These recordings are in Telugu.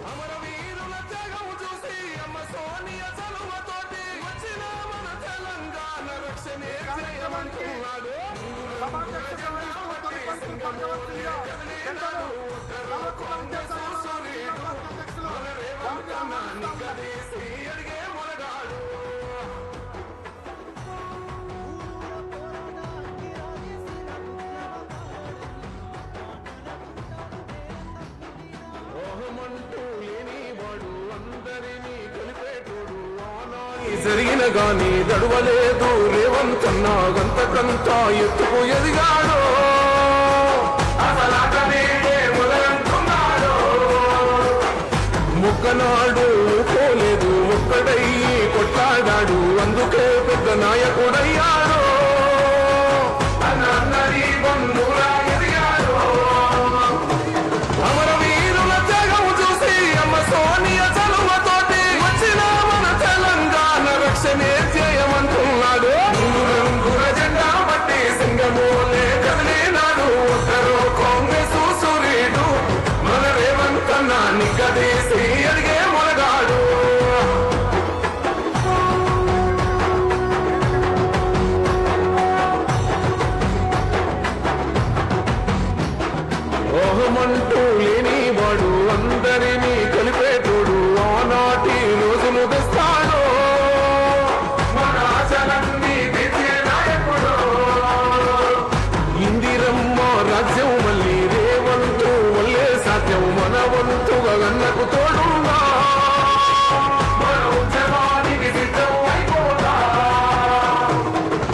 అమరవీరుల త్యాగం చూసి అమ్మ సోనియ చలువతోటి వచ్చిన మన తెలంగాణ రక్షణే చేయమంటున్నాడు. అడిగే మొరగాడు ఓహమంటూ లేనివాడు అందరినీ కలిపేటోడు. జరిగిన గాని దడవలేదు రేవంతన్నా గంతకంతా ఎత్తుకు ఎదిగాడు. ముక్కనాడు పోలేదు ఒక్కడయ్యి కొట్లాడాడు. అందుకే పెద్ద నాయకుడయ్యాడు. అన్నరి బంధువులా ఎదిగాడు. అమరవీరుల త్యాగం చూసి అమ్మ సోనియ చలువతోటి వచ్చిన మన తెలంగాణ రక్షణే చేయమంటున్నాడు. రంగుల జెండా బట్టి సింగమూలే కదిలినాడు. ఒక్కరు కాంగ్రెస్ సూర్యుడు మన రేవంతన్న నిగ్గదీసి అడిగే మొరగాడు. ఓహమంటూ లేనివాడు అందరినీ కలిపేటోడు. ఆనాటి రోజులు తెస్తాడు. మన ఆశలన్నీ తీర్చే నాయకుడు. ఇందిరమ్మ రాజ్యం మళ్ళీ రేవంతు వల్లే సాధ్యం. మన వంతుగా గన్నకు తోడున్నా మన ఉద్యమానికి సిద్ధం అయిపోతా.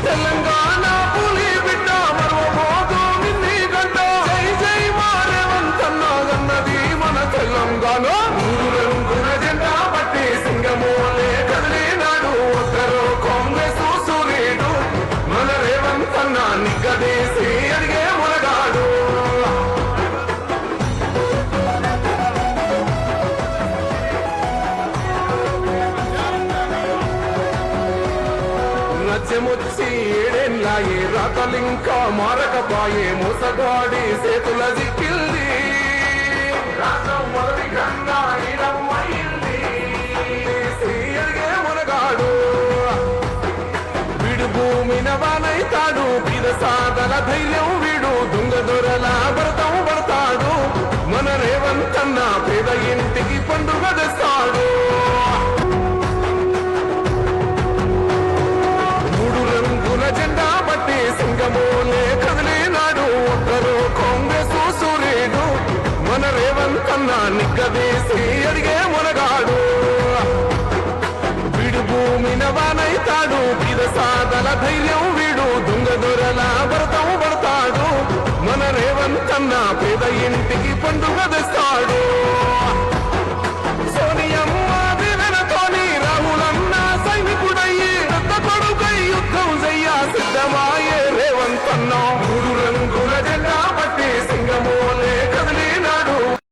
తెలంగాణ పులి బిడ్డ మరవబోదు నిన్ని గంట. జై జై మారేవంతన్నా గన్నది మన తెలంగాణ. రంగుల జెండా బట్టి సింగమూలే కదిలినాడు. ఒక్కరు కాంగ్రెస్ సూర్యుడు మన రేవంతన్నా నిగ్గదీసి అడిగే మొరగాడు. రాజ్యమొచ్చి ఏడేళ్ళాయే రాతలింకా మారకపాయే. మోసగాడి చేతుల జిక్కిల్ది రాష్ట్రం మొదటి కన్నా ఈడమ్మైంది. అడిగే మునగాడు వీడు భూమిన వానైతాడు. బీద సాదల ధైర్యం వీడు. దొంగ దొరల భరతం పడతాడు. మన రేవంతన్న పేద ఇంటికి పండుగ తెస్తాడు. జెండా బట్టి సింగమూలే కదిలినాడు. ఒక్కరు కాంగ్రెస్ సూర్యుడు మన రేవంతన్న నిగ్గదీసి అడిగే మునగాడు. వీడు భూమిన వానైతాడు. బీద సాదల ధైర్యం వీడు. దొంగ దొరల భరతం పడతాడు. మన రేవంతన్న పేద ఇంటికి పండుగ తెస్తాడు.